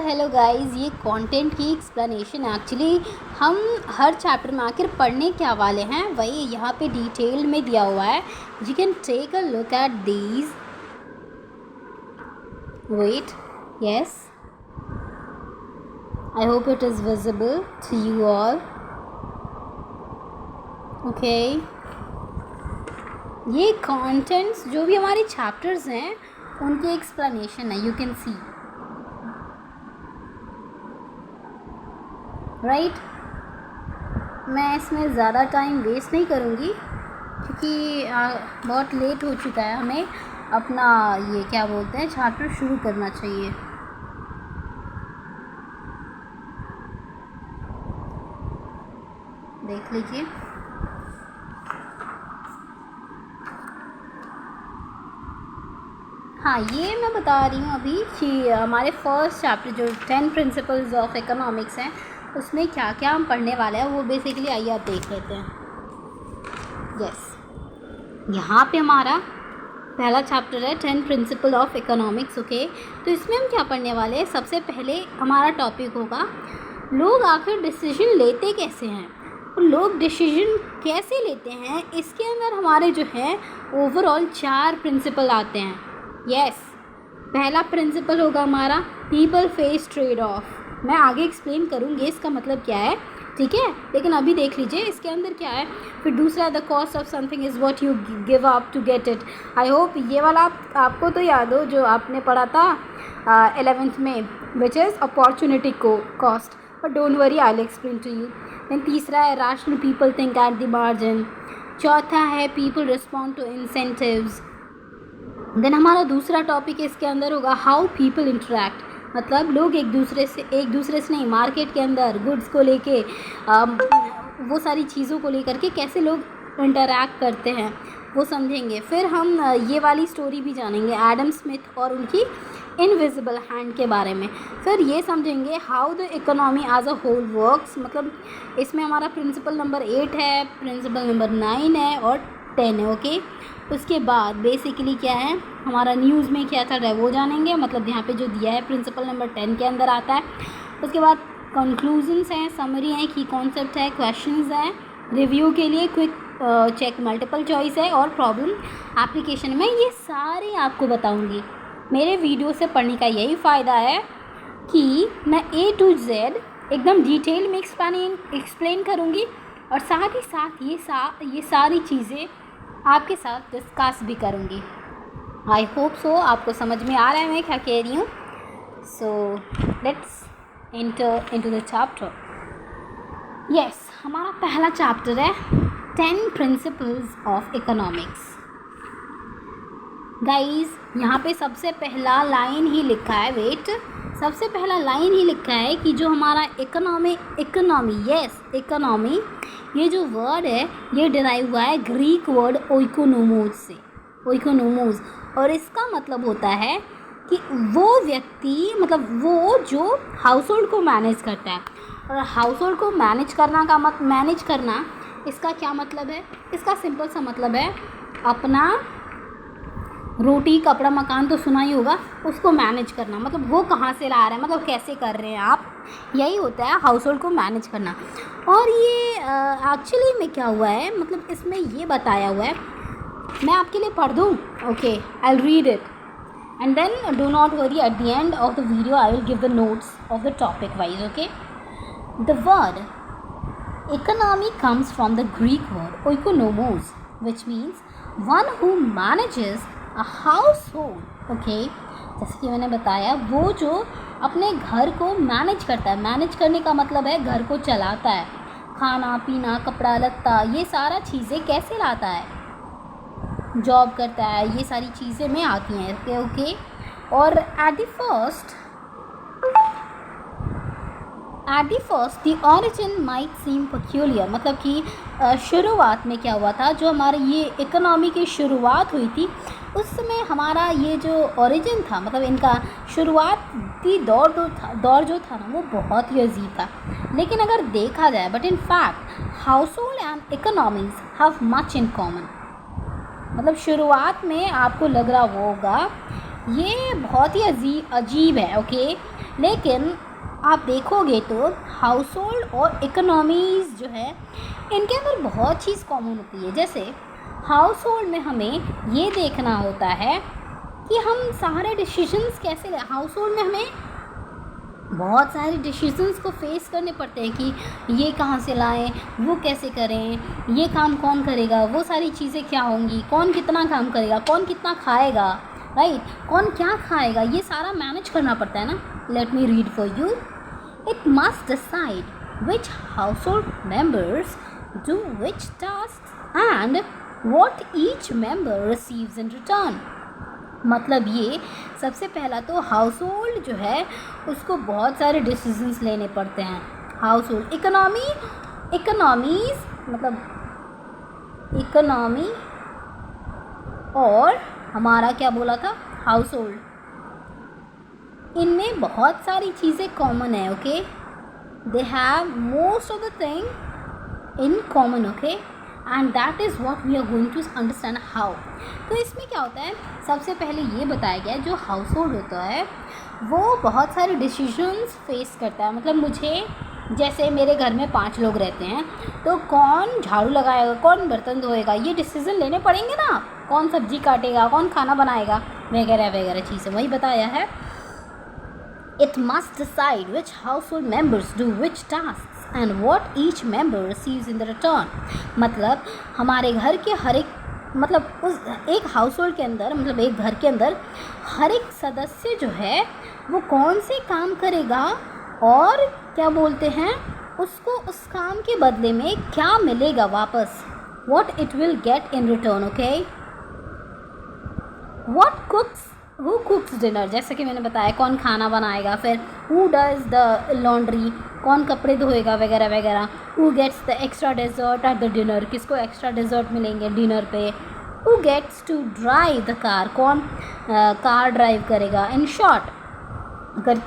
Hello guys, ये content की explanation actually हम हर चैप्टर में आखिर पढ़ने क्या वाले हैं वही यहाँ पे डिटेल में दिया हुआ है. You can take a look at these. Wait, yes, I hope it is visible to you all. Okay, ये कंटेंट्स जो भी हमारे चैप्टर्स हैं उनकी एक्सप्लेनेशन है. You can see right. मैं इसमें ज़्यादा टाइम वेस्ट नहीं करूँगी क्योंकि बहुत लेट हो चुका है. हमें अपना ये क्या बोलते हैं चैप्टर शुरू करना चाहिए. देख लीजिए. हाँ, ये मैं बता रही हूँ अभी कि हमारे फर्स्ट चैप्टर जो 10 प्रिंसिपल्स ऑफ इकोनॉमिक्स हैं उसमें क्या क्या हम पढ़ने वाले हैं वो बेसिकली आइए आप देख लेते हैं. यस, यहाँ पे हमारा पहला चैप्टर है 10 प्रिंसिपल ऑफ इकोनॉमिक्स. ओके, तो इसमें हम क्या पढ़ने वाले हैं. सबसे पहले हमारा टॉपिक होगा लोग आखिर डिसीजन लेते कैसे हैं और लोग डिसीजन कैसे लेते हैं. इसके अंदर हमारे जो है ओवरऑल 4 प्रिंसिपल आते हैं. यस, पहला प्रिंसिपल होगा हमारा पीपल फेस ट्रेड ऑफ. मैं आगे एक्सप्लेन करूँगी इसका मतलब क्या है, ठीक है, लेकिन अभी देख लीजिए इसके अंदर क्या है. फिर दूसरा the cost of something is what you give up to get it. I hope ये वाला आपको तो याद हो जो आपने पढ़ा था 11th में, which is opportunity cost. But don't worry, I will explain to you. Then तीसरा है rational people think at the margin. चौथा है people respond to incentives. Then हमारा दूसरा टॉपिक इसके अंदर होगा हाउ पीपल इंटरेक्ट. मतलब लोग एक दूसरे से नहीं, मार्केट के अंदर गुड्स को लेके वो सारी चीज़ों को लेकर के कैसे लोग इंटरैक्ट करते हैं वो समझेंगे. फिर हम ये वाली स्टोरी भी जानेंगे एडम स्मिथ और उनकी इनविजिबल हैंड के बारे में. फिर ये समझेंगे how the economy as a whole works. मतलब इसमें हमारा प्रिंसिपल नंबर 8 है, प्रिंसिपल नंबर 9 है और 10 है. ओके, उसके बाद बेसिकली क्या है हमारा न्यूज़ में क्या चल रहा है वो जानेंगे. मतलब यहाँ पे जो दिया है प्रिंसिपल नंबर 10 के अंदर आता है. उसके बाद कंक्लूजन्स हैं, समरी हैं, की कॉन्सेप्ट है, क्वेश्चंस हैं, रिव्यू के लिए क्विक चेक, मल्टीपल चॉइस है और प्रॉब्लम एप्लीकेशन में. ये सारे आपको बताऊँगी. मेरे वीडियो से पढ़ने का यही फ़ायदा है कि मैं A to Z एकदम डिटेल में एक्सप्लेन करूँगी और साथ ही साथ ये सारी चीज़ें आपके साथ डिस्कस भी करूँगी. आई होप सो आपको समझ में आ रहा है मैं क्या कह रही हूँ. So let's enter into the chapter. Yes, हमारा पहला चैप्टर है 10 प्रिंसिपल्स ऑफ इकोनॉमिक्स. गाइस, यहाँ पे सबसे पहला लाइन ही लिखा है. वेट, सबसे पहला लाइन ही लिखा है कि जो हमारा इकोनॉमी ये जो वर्ड है ये डिराइव हुआ है ग्रीक वर्ड ओइकोनोमोस से. ओइकोनोमोस, और इसका मतलब होता है कि वो व्यक्ति, मतलब वो जो हाउस होल्ड को मैनेज करता है. और हाउस होल्ड को मैनेज करना इसका क्या मतलब है. इसका सिंपल सा मतलब है अपना रोटी कपड़ा मकान तो सुना ही होगा, उसको मैनेज करना. मतलब वो कहाँ से ला रहे हैं, मतलब कैसे कर रहे हैं आप, यही होता है हाउस होल्ड को मैनेज करना. और ये एक्चुअली में क्या हुआ है, मतलब इसमें ये बताया हुआ है. मैं आपके लिए पढ़ दूँ. Okay, I will read it and then do not worry, at the end of the video I will give the notes of the topic wise. Okay, the word economy comes from the Greek word oikonomos, which means one who manages a household. Okay, जैसे कि मैंने बताया वो जो अपने घर को manage करता है. मैनेज करने का मतलब है घर को चलाता है, खाना पीना कपड़ा लत्ता ये सारा चीज़ें कैसे लाता है, जॉब करता है, ये सारी चीज़ें में आती हैं. ओके, और at the first the origin might seem peculiar. मतलब कि शुरुआत में क्या हुआ था, जो हमारे ये इकोनॉमी की शुरुआत हुई थी उस समय हमारा ये जो ओरिजिन था, मतलब इनका शुरुआती दौर जो था ना वो बहुत ही अजीब था. लेकिन अगर देखा जाए, but in fact house hold and economies have much in common. मतलब शुरुआत में आपको लग रहा होगा ये बहुत ही अजीब है. ओके, लेकिन आप देखोगे तो हाउस होल्ड और इकोनॉमीज़ जो है इनके अंदर बहुत चीज़ कॉमन होती है। जैसे हाउस होल्ड में हमें ये देखना होता है कि हम सारे डिसीजंस कैसे लें। हाउस होल्ड में हमें बहुत सारे डिसीजंस को फेस करने पड़ते हैं कि ये कहाँ से लाएं, वो कैसे करें, ये काम कौन करेगा, वो सारी चीज़ें क्या होंगी, कौन कितना काम करेगा, कौन कितना खाएगा, राइट, कौन क्या खाएगा, ये सारा मैनेज करना पड़ता है ना। Let me read for you. It must decide which house hold members do which task and what each member receives in return. मतलब ये सबसे पहला तो हाउस होल्ड जो है उसको बहुत सारे डिसीजंस लेने पड़ते हैं। हाउस होल्ड इकोनॉमीज़ मतलब इकोनॉमी और हमारा क्या बोला था हाउस होल्ड, इनमें बहुत सारी चीज़ें कॉमन है। Okay, they have most of the thing in common. Okay, and that is what we are going to understand how. तो इसमें क्या होता है, सबसे पहले ये बताया गया जो हाउस होल्ड होता है वो बहुत सारे डिसीजंस फेस करता है। मतलब मुझे, जैसे मेरे घर में 5 लोग रहते हैं तो कौन झाड़ू लगाएगा, कौन बर्तन धोएगा, ये डिसीजन लेने पड़ेंगे ना। कौन सब्जी काटेगा, कौन खाना बनाएगा, वगैरह वगैरह चीज़ें वही बताया है। It must decide which household members do which tasks and what each member receives in the return। मतलब हमारे घर के हर एक, मतलब उस एक हाउस होल्ड के अंदर, मतलब एक घर के अंदर हर एक सदस्य जो है वो कौन से काम करेगा और क्या बोलते हैं उसको उस काम के बदले में क्या मिलेगा वापस, what it will get in return। okay, who कुक्स dinner, जैसे कि मैंने बताया कौन खाना बनाएगा, फिर हु डज द लॉन्ड्री, कौन कपड़े धोएगा, वगैरह वगैरह। Who gets the extra dessert at the dinner, किसको एक्स्ट्रा डेजर्ट मिलेंगे डिनर पे। Who gets to drive the car, कौन कार ड्राइव करेगा। इन शॉर्ट, अगर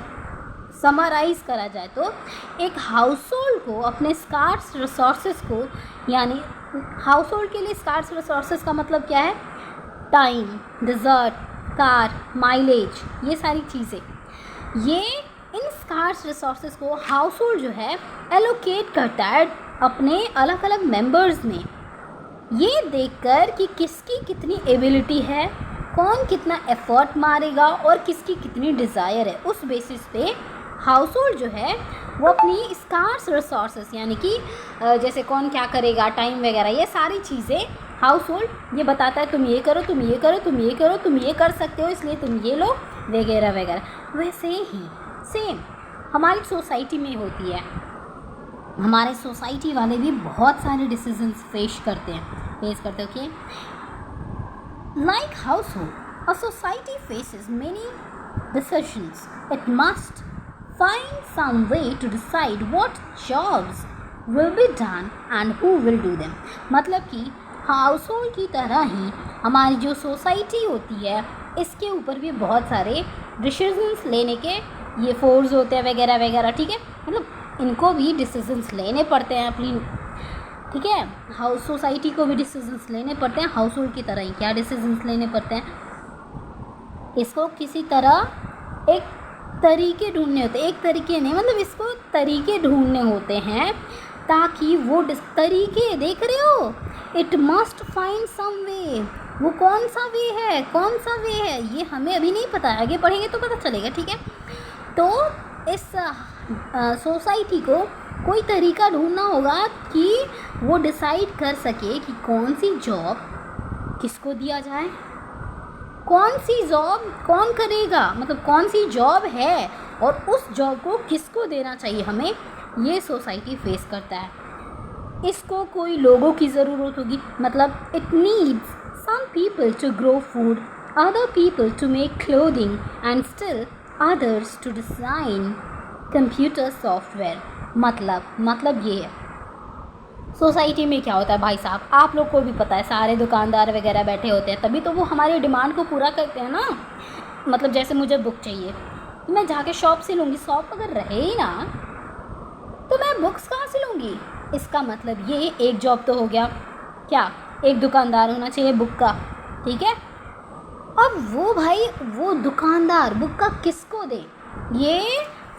समराइज़ करा जाए तो एक हाउस होल्ड को अपने स्कार्स रिसोर्सेज को, यानी हाउस होल्ड के लिए स्कार्स रिसोर्सेज का मतलब क्या है, टाइम, डिज़र्ट, कार, माइलेज, ये सारी चीज़ें, ये इन स्कार्स रिसोर्सेज को हाउस होल्ड जो है एलोकेट करता है अपने अलग अलग मेंबर्स में, ये देखकर कि किसकी कितनी एबिलिटी है, कौन कितना एफर्ट मारेगा और किसकी कितनी डिज़ायर है। उस बेसिस पे हाउस होल्ड जो है वो अपनी स्कार्स रिसोर्सेज, यानी कि जैसे कौन क्या करेगा, टाइम वगैरह, ये सारी चीज़ें हाउस होल्ड ये बताता है तुम ये करो, तुम ये करो, तुम ये करो, तुम ये कर सकते हो इसलिए तुम ये लो, वगैरह वगैरह। वैसे ही सेम हमारी सोसाइटी में होती है। हमारे सोसाइटी वाले भी बहुत सारे डिसीजंस फेस करते हैं। Okay, like house hold a society faces many decisions, it must find some way to decide what jobs will be done and who will do them। मतलब कि हाउस होल्ड की तरह ही हमारी जो सोसाइटी होती है इसके ऊपर भी बहुत सारे डिसीजंस लेने के ये फोर्स होते हैं, वगैरह वगैरह। ठीक है, मतलब इनको भी डिसीजंस लेने पड़ते हैं अपनी, ठीक है, हाउस सोसाइटी को भी डिसीजंस लेने पड़ते हैं हाउस होल्ड की तरह ही। क्या डिसीजंस लेने पड़ते हैं, इसको किसी तरह एक तरीके ढूंढने होते हैं, एक तरीके नहीं, मतलब इसको तरीके ढूंढने होते हैं ताकि वो तरीके, देख रहे हो, इट मस्ट फाइंड सम वे। वो कौन सा वे है, कौन सा वे है, ये हमें अभी नहीं पता है, आगे पढ़ेंगे तो पता चलेगा। ठीक है, तो इस सोसाइटी को कोई तरीका ढूंढना होगा कि वो डिसाइड कर सके कि कौन सी जॉब किसको दिया जाए, कौन सी जॉब कौन करेगा, मतलब कौन सी जॉब है और उस जॉब को किसको देना चाहिए हमें, ये सोसाइटी फेस करता है। इसको कोई लोगों की ज़रूरत होगी, मतलब it needs some people to grow food, other people to make clothing and still others to design computer software. मतलब ये है सोसाइटी में क्या होता है भाई साहब, आप लोग को भी पता है, सारे दुकानदार वगैरह बैठे होते हैं, तभी तो वो हमारी डिमांड को पूरा करते हैं ना। मतलब जैसे मुझे बुक चाहिए तो मैं जाके शॉप से लूँगी, शॉप अगर रहे ही ना तो मैं बुक्स कहाँ से लूँगी। इसका मतलब ये एक जॉब तो हो गया, क्या एक दुकानदार होना चाहिए बुक का, ठीक है। अब वो भाई वो दुकानदार बुक का किसको दे, ये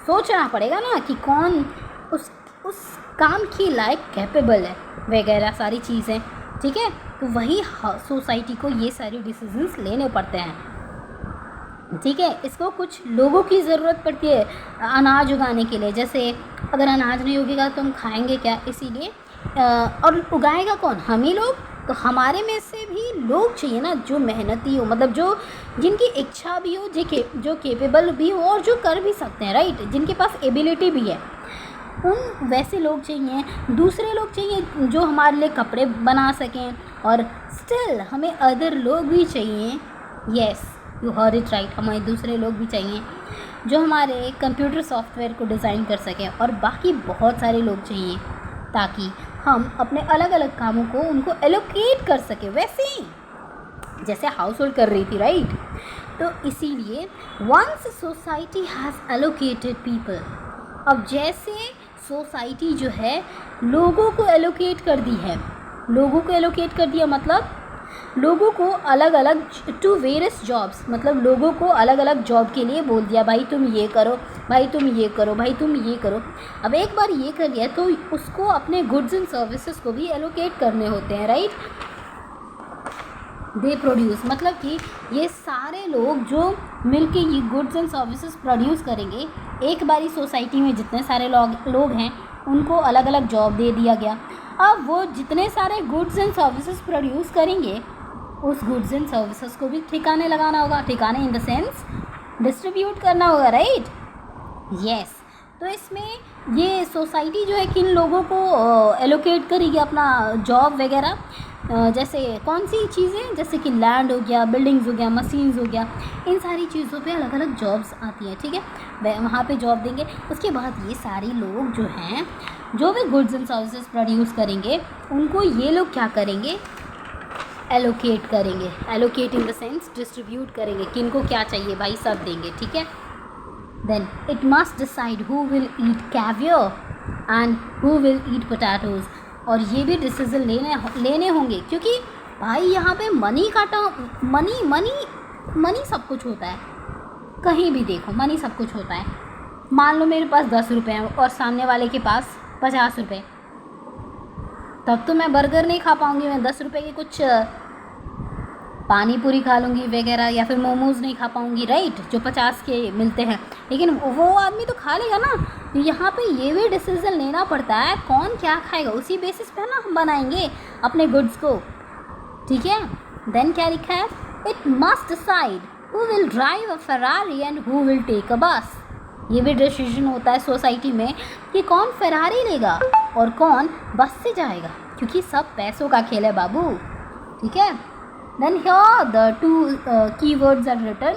सोचना पड़ेगा ना कि कौन उस काम के लायक कैपेबल है वगैरह सारी चीज़ें, ठीक है। तो वही सोसाइटी को ये सारे डिसीजंस लेने पड़ते हैं, ठीक है। इसको कुछ लोगों की ज़रूरत पड़ती है अनाज उगाने के लिए, जैसे अगर अनाज नहीं उगेगा तो हम खाएंगे क्या, इसीलिए और उगाएगा कौन, हम ही लोग। तो हमारे में से भी लोग चाहिए ना जो मेहनती हो, मतलब जो जिनकी इच्छा भी हो, जो केपेबल भी हो और जो कर भी सकते हैं, राइट, जिनके पास एबिलिटी भी है, उन वैसे लोग चाहिए। दूसरे लोग चाहिए जो हमारे लिए कपड़े बना सकें, और स्टिल हमें अदर लोग भी चाहिए। Yes, you heard it right, हमें दूसरे लोग भी चाहिए जो हमारे कंप्यूटर सॉफ्टवेयर को डिज़ाइन कर सकें, और बाकी बहुत सारे लोग चाहिए ताकि हम अपने अलग अलग कामों को उनको एलोकेट कर सकें, वैसे ही जैसे हाउस होल्ड कर रही थी, राइट। तो इसीलिए once society has allocated people, अब जैसे सोसाइटी जो है लोगों को एलोकेट कर दी है, लोगों को एलोकेट कर दिया मतलब लोगों को अलग अलग टू वेरियस जॉब्स, मतलब लोगों को अलग अलग जॉब के लिए बोल दिया, भाई तुम ये करो, भाई तुम ये करो, भाई तुम ये करो। अब एक बार ये कर लिया तो उसको अपने गुड्स एंड सर्विसेज को भी एलोकेट करने होते हैं, राइट। दे प्रोड्यूस, मतलब कि ये सारे लोग जो मिलके ये गुड्स एंड सर्विसेज प्रोड्यूस करेंगे, एक बारी सोसाइटी में जितने सारे लोग हैं उनको अलग अलग जॉब दे दिया गया। अब वो जितने सारे गुड्स एंड सर्विसेज प्रोड्यूस करेंगे, उस गुड्स एंड सर्विसेज को भी ठिकाने लगाना होगा, ठिकाने इन द सेंस डिस्ट्रीब्यूट करना होगा, राइट। यस, तो इसमें ये सोसाइटी जो है किन लोगों को एलोकेट करेगी अपना जॉब वगैरह, जैसे कौन सी चीज़ें, जैसे कि लैंड हो गया, बिल्डिंग्स हो गया, मशीन्स हो गया, इन सारी चीज़ों पे अलग अलग जॉब्स आती हैं, ठीक है। वहाँ पे जॉब देंगे। उसके बाद ये सारे लोग जो हैं जो भी गुड्स एंड सर्विसेज प्रोड्यूस करेंगे, उनको ये लोग क्या करेंगे, एलोकेट करेंगे। Allocate in the sense distribute करेंगे, किनको क्या चाहिए भाई सब देंगे, ठीक है। Then it must decide who will eat caviar and who will eat potatoes, और ये भी डिसीजन लेने होंगे, क्योंकि भाई यहाँ पे मनी सब कुछ होता है, कहीं भी देखो मनी सब कुछ होता है। मान लो मेरे पास 10 रुपये हैं और सामने वाले के पास 50 रुपये, तब तो मैं बर्गर नहीं खा पाऊँगी, मैं 10 रुपये के कुछ पानी पूरी खा लूँगी वगैरह, या फिर मोमोज़ नहीं खा पाऊँगी, राइट, जो 50 के मिलते हैं, लेकिन वो आदमी तो खा लेगा ना। तो यहाँ पे ये भी डिसीजन लेना पड़ता है कौन क्या खाएगा, उसी बेसिस पे ना हम बनाएंगे अपने गुड्स को, ठीक है। देन क्या लिखा है, it must decide who will drive a Ferrari and who will take a bus. ये भी डिसीजन होता है सोसाइटी में कि कौन फेरारी लेगा और कौन बस से जाएगा, क्योंकि सब पैसों का खेल है बाबू, ठीक है। Then here the two keywords are written.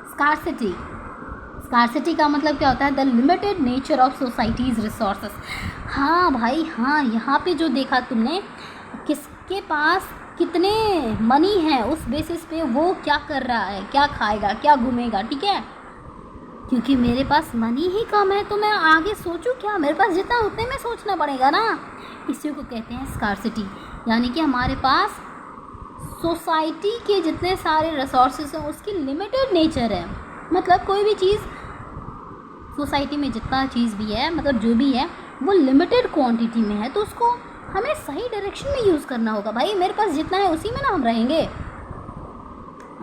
Scarcity. Scarcity का मतलब क्या होता है, the limited nature of society's resources. हाँ भाई हाँ, यहाँ पे जो देखा तुमने, किसके पास कितने मनी है उस बेसिस पे वो क्या कर रहा है, क्या खाएगा, क्या घूमेगा, ठीक है। क्योंकि मेरे पास मनी ही कम है तो मैं आगे सोचूं क्या, मेरे पास जितना उतने में सोचना पड़ेगा ना। इसी को कहते हैं स्कार्सिटी, यानी कि हमारे पास सोसाइटी के जितने सारे रिसोर्सेज हैं उसकी लिमिटेड नेचर है, मतलब कोई भी चीज़ सोसाइटी में जितना चीज़ भी है, मतलब जो भी है वो लिमिटेड क्वांटिटी में है, तो उसको हमें सही डायरेक्शन में यूज़ करना होगा। भाई मेरे पास जितना है उसी में ना हम रहेंगे।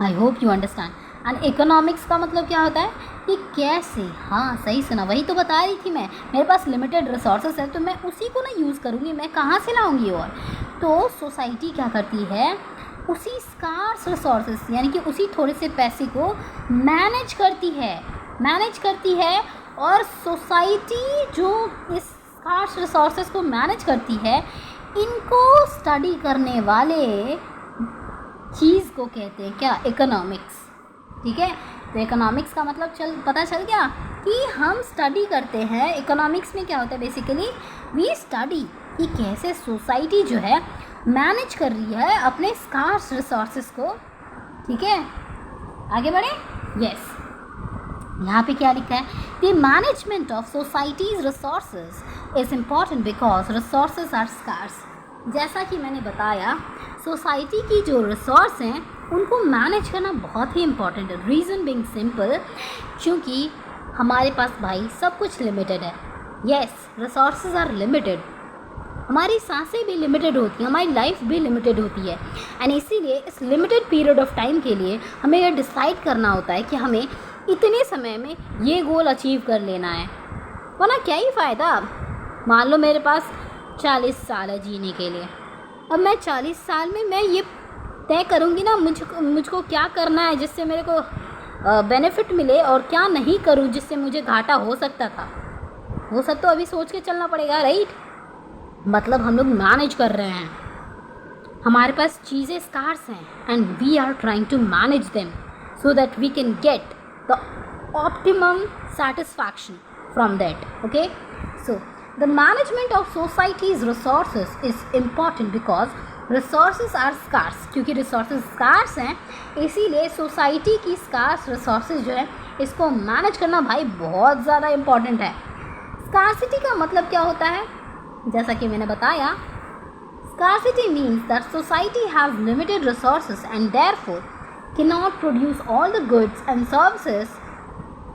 I hope you understand. And economics का मतलब क्या होता है कि कैसे, हाँ सही सुना, वही तो बता रही थी मैं, मेरे पास लिमिटेड रिसोर्सेज है तो मैं उसी को ना यूज़ करूँगी, मैं कहाँ से लाऊँगी। और तो सोसाइटी क्या करती है, उसी स्कार्स रिसोर्सेस यानी कि उसी थोड़े से पैसे को मैनेज करती है और सोसाइटी जो इस स्कार्स रिसोर्सेस को मैनेज करती है, इनको स्टडी करने वाले चीज़ को कहते हैं क्या, इकोनॉमिक्स, ठीक है। तो इकोनॉमिक्स का मतलब पता चल गया कि हम स्टडी करते हैं। इकोनॉमिक्स में क्या होता है, बेसिकली वी स्टडी कि कैसे सोसाइटी जो है मैनेज कर रही है अपने स्कार्स रिसोर्सेस को, ठीक है। आगे बढ़े। यस, यहाँ पे क्या लिखा है, the management of societies resources is important because resources are scarce. जैसा कि मैंने बताया, सोसाइटी की जो रिसोर्स हैं उनको मैनेज करना बहुत ही इम्पॉर्टेंट है। रीज़न बीइंग सिंपल, क्योंकि हमारे पास भाई सब कुछ लिमिटेड है। Yes, resources are limited. हमारी सांसें भी लिमिटेड होती हैं, हमारी लाइफ भी लिमिटेड होती है। एंड इसीलिए इस लिमिटेड पीरियड ऑफ टाइम के लिए हमें यह डिसाइड करना होता है कि हमें इतने समय में ये गोल अचीव कर लेना है, वरना क्या ही फ़ायदा। मान लो मेरे पास 40 साल है जीने के लिए। अब मैं 40 साल में मैं ये तय करूँगी ना मुझको क्या करना है जिससे मेरे को बेनिफिट मिले और क्या नहीं करूँ जिससे मुझे घाटा हो सकता था। वो सब तो अभी सोच के चलना पड़ेगा, राइट। मतलब हम लोग मैनेज कर रहे हैं, हमारे पास चीज़ें स्कार्स हैं and we are trying to manage them so that we can get the optimum satisfaction from that. Okay, so the management of societies resources is important because resources are scarce. क्योंकि resources scarce हैं, इसीलिए society की scars resources जो है इसको manage करना भाई बहुत ज़्यादा इम्पॉर्टेंट है। स्कार्सिटी का मतलब क्या होता है? जैसा कि मैंने बताया, scarcity means that society has limited resources and therefore cannot produce all the goods and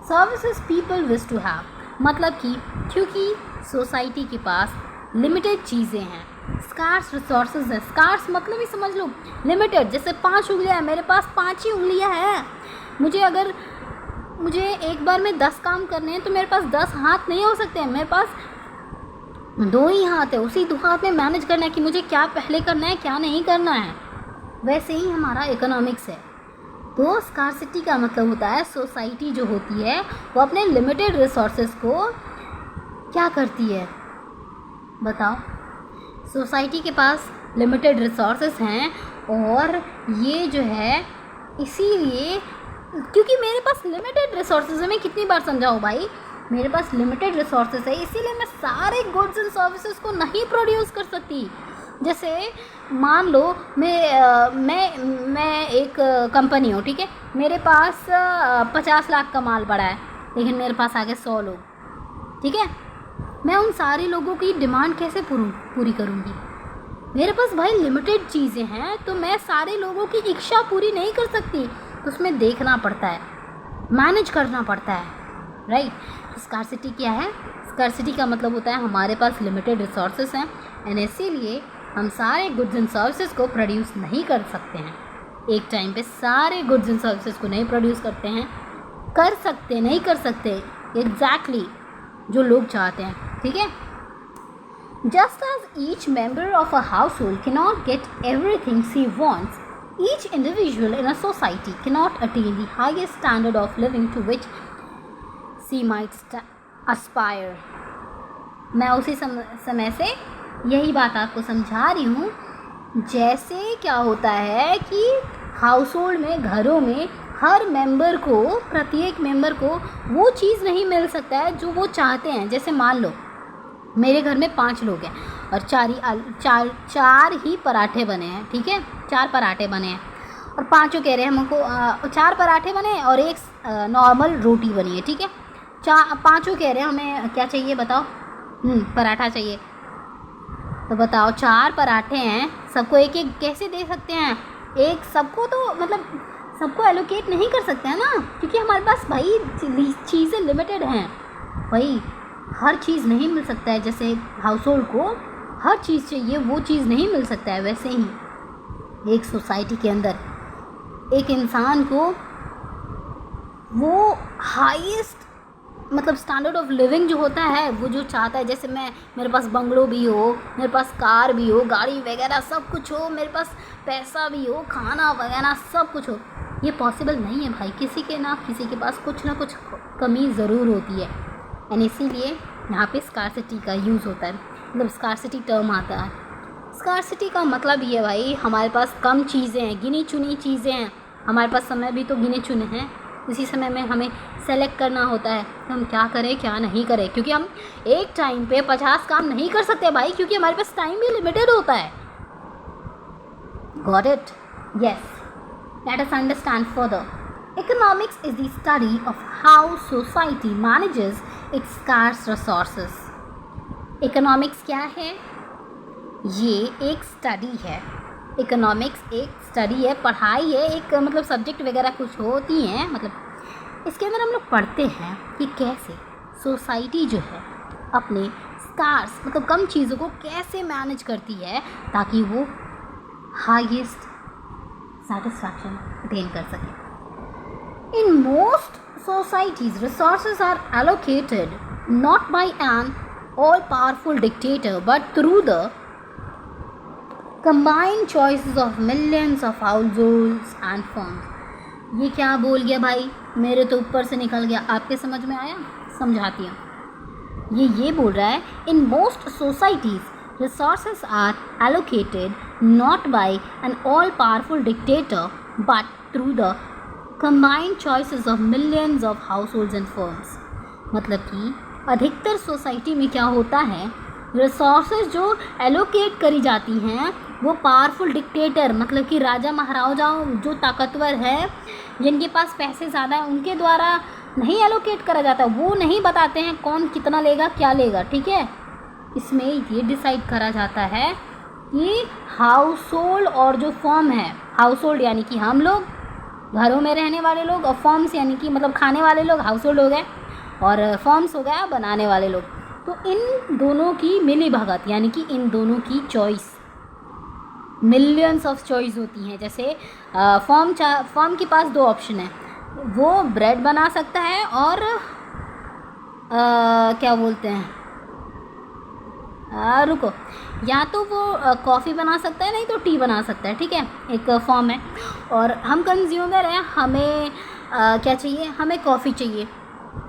services people wish to have। मतलब कि क्योंकि सोसाइटी के पास लिमिटेड चीज़ें हैं, स्कार्स रिसोर्सेज है। स्कार्स मतलब ही समझ लो लिमिटेड। जैसे 5 उंगलियां हैं, मेरे पास 5 ही उंगलियां हैं। मुझे एक बार में 10 काम करने हैं तो मेरे पास 10 हाथ नहीं हो सकते हैं, मेरे पास 2 ही हाथ है। उसी 2 हाथ में मैनेज करना है कि मुझे क्या पहले करना है क्या नहीं करना है। वैसे ही हमारा इकोनॉमिक्स है। तो स्कार्सिटी का मतलब होता है सोसाइटी जो होती है वो अपने लिमिटेड रिसोर्सेज को क्या करती है, बताओ। सोसाइटी के पास लिमिटेड रिसोर्सेज हैं और ये जो है इसीलिए, क्योंकि मेरे पास लिमिटेड रिसोर्सेज है। मैं कितनी बार समझाऊँ भाई, मेरे पास लिमिटेड रिसोर्सेज है, इसीलिए मैं सारे गुड्स एंड सर्विसेज को नहीं प्रोड्यूस कर सकती। जैसे मान लो मैं एक कंपनी हूँ, ठीक है, मेरे पास 50 लाख का माल पड़ा है, लेकिन मेरे पास आगे 100 लोग, ठीक है। मैं उन सारे लोगों की डिमांड कैसे पूरी करूँगी? मेरे पास भाई लिमिटेड चीज़ें हैं, तो मैं सारे लोगों की इच्छा पूरी नहीं कर सकती। तो उसमें देखना पड़ता है, मैनेज करना पड़ता है, राइट। स्कार्सिटी क्या है? स्कार्सिटी का मतलब होता है हमारे पास लिमिटेड रिसोर्सेज हैं एंड इसीलिए हम सारे गुड्स एंड सर्विसेज को प्रोड्यूस नहीं कर सकते हैं। एक टाइम पे सारे गुड्स एंड सर्विसेज को नहीं प्रोड्यूस करते हैं, नहीं कर सकते एग्जैक्टली जो लोग चाहते हैं, ठीक है। Just as each member of a household cannot get everything she wants, each individual in a society cannot attain the highest standard of living to which she might aspire. मैं उसी समय से यही बात आपको समझा रही हूँ। जैसे क्या होता है कि हाउस होल्ड में, घरों में हर मेंबर को, प्रत्येक मेंबर को वो चीज़ नहीं मिल सकता है जो वो चाहते हैं। जैसे मान लो मेरे घर में 5 लोग हैं और चार ही पराठे बने हैं, ठीक है, 4 पराठे बने हैं और 5 कह रहे हैं हमको 4 पराठे बने और 1 नॉर्मल रोटी बनी है, ठीक है। 5 कह रहे हैं हमें क्या चाहिए बताओ, पराठा चाहिए। तो बताओ 4 पराठे हैं, सबको एक एक कैसे दे सकते हैं? एक सबको तो मतलब सबको एलोकेट नहीं कर सकते हैं ना, क्योंकि हमारे पास भाई चीज़ें लिमिटेड हैं। भाई हर चीज़ नहीं मिल सकता है। जैसे हाउस होल्ड को हर चीज़ चाहिए, वो चीज़ नहीं मिल सकता है। वैसे ही एक सोसाइटी के अंदर एक इंसान को वो हाईएस्ट मतलब स्टैंडर्ड ऑफ लिविंग जो होता है वो जो चाहता है, जैसे मेरे पास बंगलो भी हो, मेरे पास कार भी हो, गाड़ी वगैरह सब कुछ हो, मेरे पास पैसा भी हो, खाना वगैरह सब कुछ हो, ये पॉसिबल नहीं है भाई। किसी के पास कुछ ना कुछ कमी ज़रूर होती है एंड इसीलिए यहाँ पे स्कार्सिटी का यूज़ होता है, मतलब स्कार्सिटी टर्म आता है। स्कार्सिटी का मतलब ये भाई हमारे पास कम चीज़ें हैं, गिनी चुनी चीज़ें हैं। हमारे पास समय भी तो गिने चुने हैं, उसी समय में हमें सेलेक्ट करना होता है कि हम क्या करें क्या नहीं करें, क्योंकि हम एक टाइम पे 50 काम नहीं कर सकते भाई, क्योंकि हमारे पास टाइम भी लिमिटेड होता है। Got it? Yes, let us understand further. Economics is the study of how society manages its scarce resources. Economics क्या है? ये एक स्टडी है। इकोनॉमिक्स एक स्टडी है, पढ़ाई है, एक मतलब सब्जेक्ट वगैरह कुछ होती हैं, मतलब इसके अंदर हम लोग पढ़ते हैं कि कैसे सोसाइटी जो है अपने स्कार्स मतलब कम चीज़ों को कैसे मैनेज करती है ताकि वो हाईएस्ट सेटिस्फैक्शन अटेन कर सके। In most societies, resources are allocated not by an all-powerful dictator but through the combined choices of millions of households and firms. ये क्या बोल गया भाई, मेरे तो ऊपर से निकल गया, आपके समझ में आया? समझाती हूँ। ये बोल रहा है in most societies resources are allocated not by an all-powerful dictator but through the combined choices of millions of households and firms. मतलब कि अधिकतर सोसाइटी में क्या होता है, रिसोर्सेज जो एलोकेट करी जाती हैं वो पावरफुल डिक्टेटर मतलब कि राजा महाराजाओं जो ताकतवर है जिनके पास पैसे ज़्यादा हैं उनके द्वारा नहीं एलोकेट करा जाता। वो नहीं बताते हैं कौन कितना लेगा क्या लेगा, ठीक है। इसमें ये डिसाइड करा जाता है कि हाउस होल्ड और जो फर्म है, हाउस होल्ड यानी कि हम लोग घरों में रहने वाले लोग और फर्म्स यानी कि मतलब खाने वाले लोग हाउस होल्ड हो गए और फर्म्स हो गया बनाने वाले लोग। तो इन दोनों की मिली भगत यानी कि इन दोनों की चॉइस, मिलियंस ऑफ चॉइस होती हैं। जैसे फर्म के पास 2 ऑप्शन है, वो ब्रेड बना सकता है और क्या बोलते हैं रुको, या तो वो कॉफ़ी बना सकता है नहीं तो टी बना सकता है, ठीक है। एक फॉर्म है और हम कंज्यूमर हैं, हमें क्या चाहिए, हमें कॉफ़ी चाहिए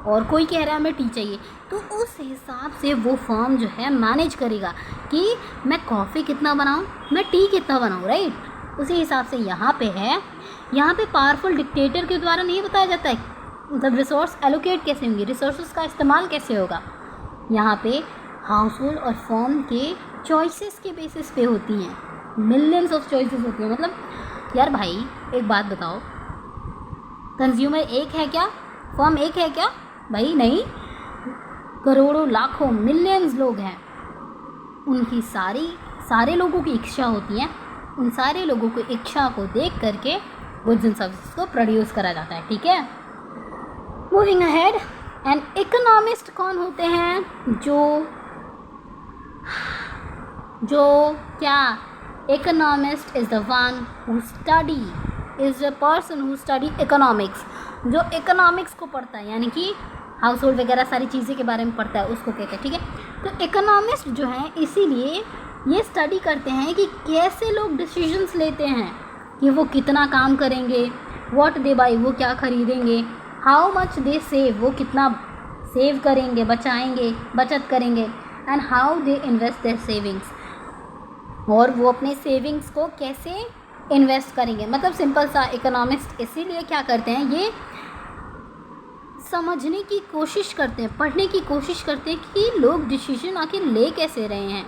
और कोई कह रहा है हमें टी चाहिए। तो उस हिसाब से वो फॉर्म जो है मैनेज करेगा कि मैं कॉफ़ी कितना बनाऊं, मैं टी कितना बनाऊं, राइट। उसी हिसाब से यहाँ पे है, यहाँ पे पावरफुल डिक्टेटर के द्वारा नहीं बताया जाता है मतलब रिसोर्स एलोकेट कैसे होंगे, रिसोर्सेज का इस्तेमाल कैसे होगा। यहाँ पे हाउस होल्ड और फर्म के चॉइसेस के बेसिस पे होती हैं, मिलियंस ऑफ चॉइसेस होती हैं। मतलब यार भाई एक बात बताओ, कंज्यूमर एक है क्या, फर्म एक है क्या? भाई नहीं, करोड़ों लाखों मिलियंस लोग हैं, उनकी सारे लोगों की इच्छा होती है, उन सारे लोगों की इच्छा को देख करके गुड्स एंड सर्विसेज को प्रोड्यूस करा जाता है, ठीक है। मूविंग अहेड, एंड इकोनॉमिस्ट कौन होते हैं? जो क्या, economist is the one who study, is the person who study economics, जो इकोनॉमिक्स को पढ़ता है यानी कि हाउस होल्ड वगैरह सारी चीज़ें के बारे में पढ़ता है, उसको कहते हैं, ठीक है। तो इकोनॉमिस्ट जो हैं इसीलिए ये स्टडी करते हैं कि कैसे लोग डिसीजंस लेते हैं कि वो कितना काम करेंगे, व्हाट दे बाई, वो क्या खरीदेंगे, हाउ मच दे सेव, वो कितना सेव करेंगे, बचाएंगे, बचत करेंगे, and how they invest their savings, और वो अपने सेविंग्स को कैसे इन्वेस्ट करेंगे। मतलब सिंपल सा, इकोनॉमिस्ट इसीलिए क्या करते हैं, ये समझने की कोशिश करते हैं, पढ़ने की कोशिश करते हैं कि लोग डिसीजन आखिर ले कैसे रहे हैं,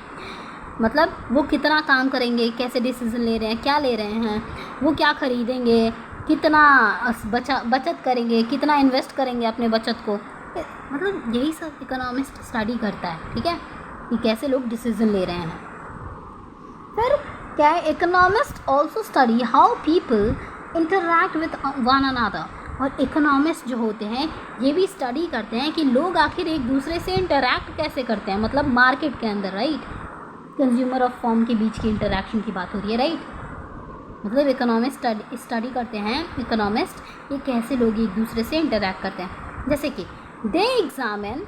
मतलब वो कितना काम करेंगे, कैसे डिसीजन ले रहे हैं, क्या ले रहे हैं, वो क्या खरीदेंगे, कितना बचत करेंगे, कितना इन्वेस्ट करेंगे अपने बचत को। मतलब यही सब इकोनॉमिस्ट स्टडी करता है, ठीक है, कि कैसे लोग डिसीजन ले रहे हैं। फिर क्या है, economist also study how people interact with one another, और इकोनॉमिस्ट जो होते हैं ये भी स्टडी करते हैं कि लोग आखिर एक दूसरे से इंटरैक्ट कैसे करते हैं, मतलब मार्केट के अंदर, राइट। कंज्यूमर और फर्म के बीच की इंटरैक्शन की बात हो रही है, राइट। मतलब इकोनॉमिस्ट स्टडी करते हैं, इकोनॉमिस्ट ये कैसे लोग एक दूसरे से इंटरैक्ट करते हैं। जैसे कि they examine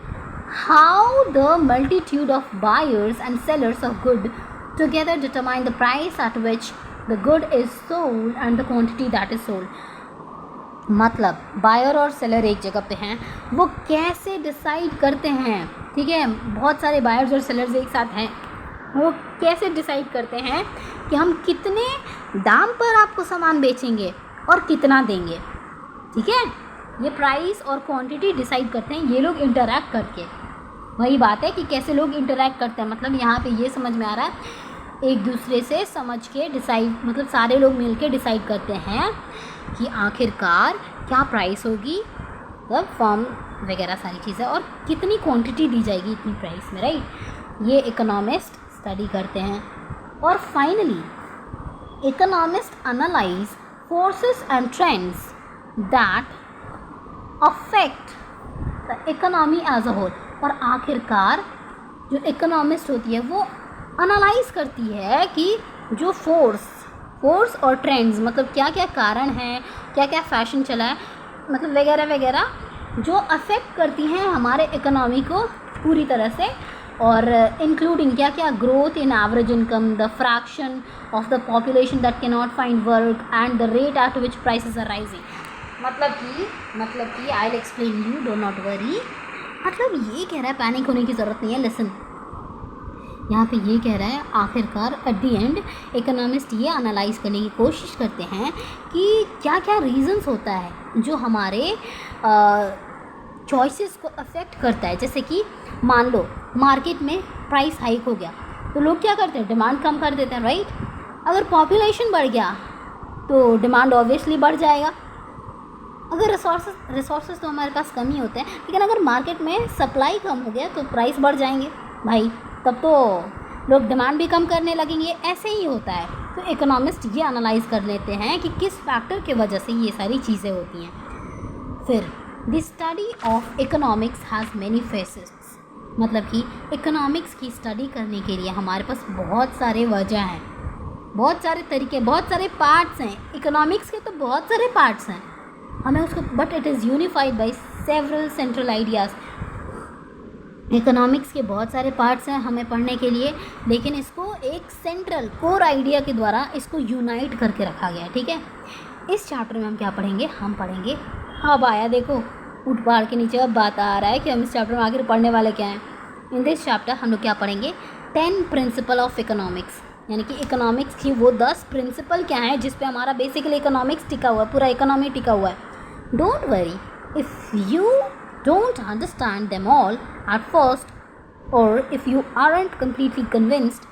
how the multitude of buyers and sellers of good together determine the price at which the good is sold and the quantity that is sold. मतलब बायर और सेलर एक जगह पे हैं, वो कैसे डिसाइड करते हैं, ठीक है, बहुत सारे बायर्स और सेलर्स एक साथ हैं, वो कैसे डिसाइड करते हैं कि हम कितने दाम पर आपको सामान बेचेंगे और कितना देंगे, ठीक है। ये प्राइस और क्वांटिटी डिसाइड करते हैं ये लोग इंटरैक्ट करके। वही बात है कि कैसे लोग इंटरैक्ट करते हैं, मतलब यहाँ पे ये समझ में आ रहा है एक दूसरे से समझ के डिसाइड, मतलब सारे लोग मिलके डिसाइड करते हैं कि आखिरकार क्या प्राइस होगी, मतलब फॉर्म वगैरह सारी चीज़ें, और कितनी क्वांटिटी दी जाएगी इतनी प्राइस में, राइट। ये इकोनॉमिस्ट स्टडी करते हैं। और finally economist analyse forces and trends that affect the economy as a whole. और आखिरकार जो इकोनॉमिस्ट होती है वो एनालाइज करती है कि जो फोर्स और ट्रेंड्स, मतलब क्या क्या कारण हैं, क्या क्या फैशन चला है, मतलब वगैरह वगैरह जो अफेक्ट करती हैं हमारे इकोनॉमी को पूरी तरह से, और इंक्लूडिंग क्या क्या, growth in average income, the fraction of the population that can not find work and the rate at which prices are rising. मतलब कि I will explain you, do not worry. मतलब ये कह रहा है पैनिक होने की ज़रूरत नहीं है। लिसन, यहाँ पे ये कह रहा है आखिरकार एट द एंड इकोनॉमिस्ट ये एनालाइज करने की कोशिश करते हैं कि क्या क्या रीजंस होता है जो हमारे चॉइसेस को अफेक्ट करता है। जैसे कि मान लो मार्केट में प्राइस हाइक हो गया तो लोग क्या करते हैं, डिमांड कम कर देते हैं, राइट। अगर पॉपुलेशन बढ़ गया तो डिमांड ऑब्वियसली बढ़ जाएगा। अगर रिसोर्सेज तो हमारे पास कम ही होते हैं, लेकिन अगर मार्केट में सप्लाई कम हो गया तो प्राइस बढ़ जाएंगे भाई, तब तो लोग डिमांड भी कम करने लगेंगे। ऐसे ही होता है। तो इकोनॉमिस्ट ये एनालाइज कर लेते हैं कि किस फैक्टर की वजह से ये सारी चीज़ें होती हैं। फिर the study of economics has many faces. मतलब कि इकोनॉमिक्स की स्टडी करने के लिए हमारे पास बहुत सारे वजह हैं, बहुत सारे तरीके, बहुत सारे पार्ट्स हैं। इकोनॉमिक्स के तो बहुत सारे पार्ट्स हैं, हमें उसको, but it is unified by several central ideas. Economics के बहुत सारे पार्ट्स हैं हमें पढ़ने के लिए, लेकिन इसको एक सेंट्रल कोर आइडिया के द्वारा इसको यूनाइट करके रखा गया है, ठीक है। इस चैप्टर में हम क्या पढ़ेंगे, हम पढ़ेंगे, अब आया देखो ऊट पहाड़ के नीचे, अब बात आ रहा है कि हम इस चैप्टर में आखिर पढ़ने वाले क्या हैं। इन दिस चैप्टर हम लोग क्या पढ़ेंगे, 10 प्रिंसिपल ऑफ इकोनॉमिक्स, यानी कि इकोनॉमिक्स की वो 10 प्रिंसिपल क्या हैं जिस पे हमारा बेसिकली इकोनॉमिक्स टिका हुआ है, पूरा इकोनॉमी टिका हुआ है। Don't worry if you don't understand them all at first, or if you aren't completely convinced.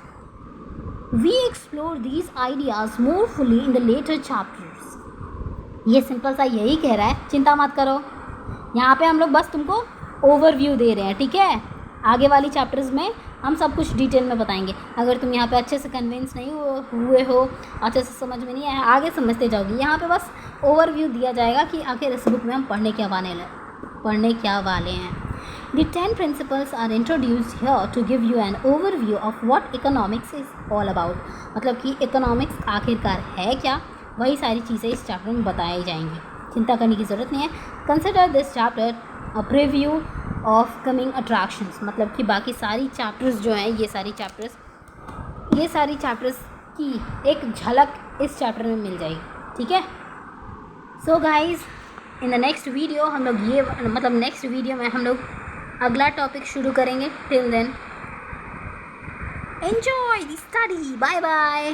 We explore these ideas more fully in the later chapters. ये सिंपल सा यही कह रहा है, चिंता मत करो, यहाँ पे हम लोग बस तुमको ओवरव्यू दे रहे हैं, ठीक है। आगे वाली चैप्टर्स में हम सब कुछ डिटेल में बताएंगे। अगर तुम यहाँ पे अच्छे से कन्विंस नहीं हुए हो, अच्छे से समझ में नहीं आया, आगे समझते जाओगी। यहाँ पे बस ओवरव्यू दिया जाएगा कि आखिर इस बुक में हम पढ़ने क्या वाले हैं। The 10 principles are introduced here to give you an overview of what economics is all about. मतलब कि इकोनॉमिक्स आखिरकार है क्या, वही सारी चीज़ें इस चैप्टर में बताई जाएंगी, चिंता करने की ज़रूरत नहीं है। Consider this chapter a preview of coming attractions. मतलब कि बाकी सारी चैप्टर्स जो हैं, ये सारी चैप्टर्स की एक झलक इस चैप्टर में मिल जाएगी, ठीक है। So guys, in the next video हम लोग नेक्स्ट वीडियो में हम लोग अगला टॉपिक शुरू करेंगे। Till then enjoy the study, bye bye.